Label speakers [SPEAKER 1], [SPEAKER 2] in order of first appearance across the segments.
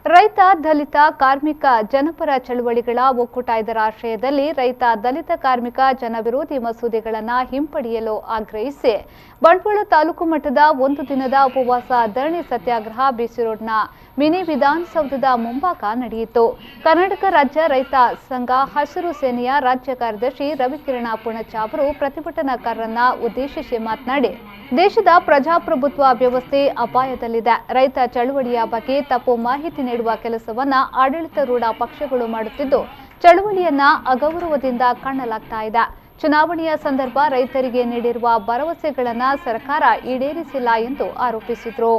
[SPEAKER 1] ರೈತ ದಲಿತ ಕಾರ್ಮಿಕ ಜನಪರ ಚಳವಳಿಗಳ ಒಕ್ಕೂಟ ಇದರ ಆಶ್ರಯದಲ್ಲಿ ರೈತ ದಲಿತ ಕಾರ್ಮಿಕ ಜನವಿರೋಧಿ ಮಸೂದೆಗಳನ್ನು ಹಿಂಪಡೆಯಲು ಆಗ್ರಹಿಸಿ ಬಂಟ್ವಾಳ ತಾಲೂಕು ಮಟ್ಟದ ಒಂದು ದಿನದ ಉಪವಾಸ ಧರಣಿ ಸತ್ಯಾಗ್ರಹ ಬಿಸಿ ರೋಡ್ನ ಮಿನಿ ವಿಧಾನಸೌಧದ ಮುಂಭಾಗ ನಡೆಯಿತು. ಕರ್ನಾಟಕ ರಾಜ್ಯ ರೈತ ಸಂಘ ಹಸಿರು ಸೇನೆಯ ರಾಜ್ಯ ಕಾರ್ಯದರ್ಶಿ ರವಿಕಿರಣ ಪುಣಚ ಅವರು ಪ್ರತಿಭಟನಾಕಾರರನ್ನ ಉದ್ದೇಶಿಸಿ ಮಾತನಾಡಿ, ದೇಶದ ಪ್ರಜಾಪ್ರಭುತ್ವ ವ್ಯವಸ್ಥೆ ಅಪಾಯದಲ್ಲಿದೆ. ರೈತ ಚಳವಳಿಯ ಬಗ್ಗೆ ತಪ್ಪು ಮಾಹಿತಿ ನೀಡುವ ಕೆಲಸವನ್ನ ಆಡಳಿತಾರೂಢ ಪಕ್ಷಗಳು ಮಾಡುತ್ತಿದ್ದು, ಚಳವಳಿಯನ್ನ ಅಗೌರವದಿಂದ ಕಾಣಲಾಗ್ತಾ ಇದೆ. ಚುನಾವಣೆಯ ಸಂದರ್ಭ ರೈತರಿಗೆ ನೀಡಿರುವ ಭರವಸೆಗಳನ್ನು ಸರ್ಕಾರ ಈಡೇರಿಸಿಲ್ಲ ಎಂದು ಆರೋಪಿಸಿದರು.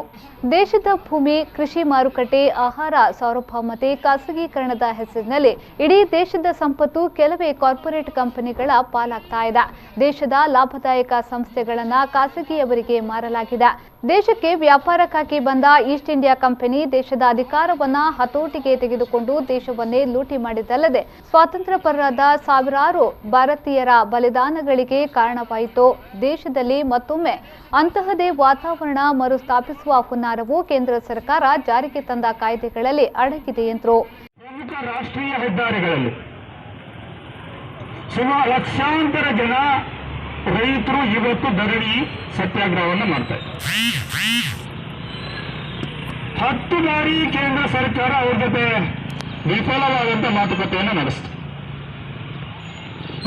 [SPEAKER 1] ದೇಶದ ಭೂಮಿ, ಕೃಷಿ ಮಾರುಕಟ್ಟೆ, ಆಹಾರ ಸಾರ್ವಭೌಮತೆ ಖಾಸಗೀಕರಣದ ಹೆಸರಿನಲ್ಲಿ ಇಡೀ ದೇಶದ ಸಂಪತ್ತು ಕೆಲವೇ ಕಾರ್ಪೊರೇಟ್ ಕಂಪನಿಗಳ ಪಾಲಾಗ್ತಾ ಇದೆ. ದೇಶದ ಲಾಭದಾಯಕ ಸಂಸ್ಥೆಗಳನ್ನು ಖಾಸಗಿಯವರಿಗೆ ಮಾರಲಾಗಿದೆ. ದೇಶಕ್ಕೆ ವ್ಯಾಪಾರಕ್ಕಾಗಿ ಬಂದ ಈಸ್ಟ್ ಇಂಡಿಯಾ ಕಂಪನಿ ದೇಶದ ಅಧಿಕಾರವನ್ನ ಹತೋಟಿಗೆ ತೆಗೆದುಕೊಂಡು ದೇಶವನ್ನೇ ಲೂಟಿ ಮಾಡಿದ್ದಲ್ಲದೆ ಸ್ವಾತಂತ್ರ್ಯ ಪರರಾದ ಸಾವಿರಾರು ಭಾರತೀಯರ ಬಲಿದಾನಗಳಿಗೆ ಕಾರಣವಾಯಿತು. ದೇಶದಲ್ಲಿ ಮತ್ತೊಮ್ಮೆ ಅಂತಹದೇ ವಾತಾವರಣ ಮರುಸ್ಥಾಪಿಸುವ ಹುನ್ನಾರವು ಕೇಂದ್ರ ಸರ್ಕಾರ ಜಾರಿಗೆ ತಂದ ಕಾಯ್ದೆಗಳಲ್ಲಿ ಅಡಗಿದೆ ಎಂದರು.
[SPEAKER 2] ಪ್ರಮುಖ ರಾಷ್ಟ್ರೀಯ ಹೆದ್ದಾರಿಗಳಲ್ಲಿ ಸುಮಾರು ಲಕ್ಷಾಂತರ ಜನ ರೈತರು ಇವತ್ತು ಧರಣಿ ಸತ್ಯಾಗ್ರಹವನ್ನು ಮಾಡ್ತಾರೆ. 10 ಬಾರಿ ಕೇಂದ್ರ ಸರ್ಕಾರ ಅವ್ರ ಜೊತೆ ವಿಫಲವಾದಂತ ಮಾತುಕತೆಯನ್ನು ನಡೆಸಿತು.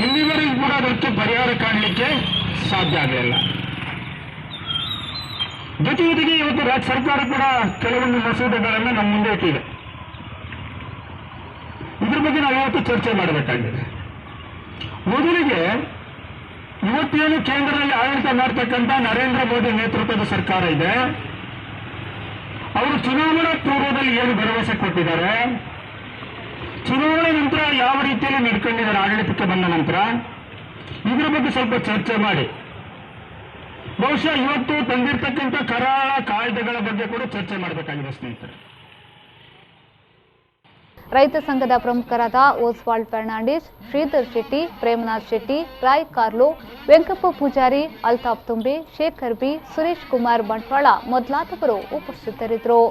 [SPEAKER 2] ಇಲ್ಲಿವರೆಗೂ ಕೂಡ ಅದಕ್ಕೆ ಪರಿಹಾರ ಕಾಣಲಿಕ್ಕೆ ಸಾಧ್ಯ ಆಗಲಿಲ್ಲ. ಜೊತೆಗೆ ಇವತ್ತು ರಾಜ್ಯ ಸರ್ಕಾರ ಕೂಡ ಕೆಲವೊಂದು ಮಸೂದೆಗಳನ್ನು ನಮ್ಮ ಮುಂದೆ ಇಟ್ಟಿದೆ. ಇದ್ರ ಬಗ್ಗೆ ನಾವು ಇವತ್ತು ಚರ್ಚೆ ಮಾಡಬೇಕಾಗಿದೆ. ಮೊದಲಿಗೆ ಇವತ್ತೇನು ಕೇಂದ್ರದಲ್ಲಿ ಆಡಳಿತ ಮಾಡ್ತಕ್ಕಂಥ ನರೇಂದ್ರ ಮೋದಿ ನೇತೃತ್ವದ ಸರ್ಕಾರ ಇದೆ, ಅವರು ಚುನಾವಣಾ ಪೂರ್ವದಲ್ಲಿ ಏನು ಭರವಸೆ ಕೊಟ್ಟಿದ್ದಾರೆ, ಚುನಾವಣೆ ನಂತರ ಯಾವ ರೀತಿಯಲ್ಲಿ ನಡ್ಕೊಂಡಿದ್ದಾರೆ ಆಡಳಿತಕ್ಕೆ ಬಂದ ನಂತರ, ಇದರ ಬಗ್ಗೆ ಸ್ವಲ್ಪ ಚರ್ಚೆ ಮಾಡಿ ಬಹುಶಃ ಇವತ್ತು ತಂದಿರತಕ್ಕಂಥ ಕರಾಳ ಕಾಯ್ದೆಗಳ ಬಗ್ಗೆ ಕೂಡ ಚರ್ಚೆ ಮಾಡಬೇಕಾಗಿದೆ ಸ್ನೇಹಿತರೆ.
[SPEAKER 1] ರೈತ ಸಂಘದ ಪ್ರಮುಖರಾದ ಓಸ್ವಾಲ್ಡ್ ಫರ್ನಾಂಡಿಸ್, ಶ್ರೀಧರ್ ಶೆಟ್ಟಿ, ಪ್ರೇಮನಾಥ್ ಶೆಟ್ಟಿ, ರಾಯ್ ಕಾರ್ಲೋ, ವೆಂಕಪ್ಪ ಪೂಜಾರಿ, ಅಲ್ತಾಫ್ ತುಂಬೆ, ಶೇಖರ್ ಬಿ, ಸುರೇಶ್ ಕುಮಾರ್ ಬಂಟ್ವಾಳ ಮೊದಲಾದವರು ಉಪಸ್ಥಿತರಿದ್ದರು.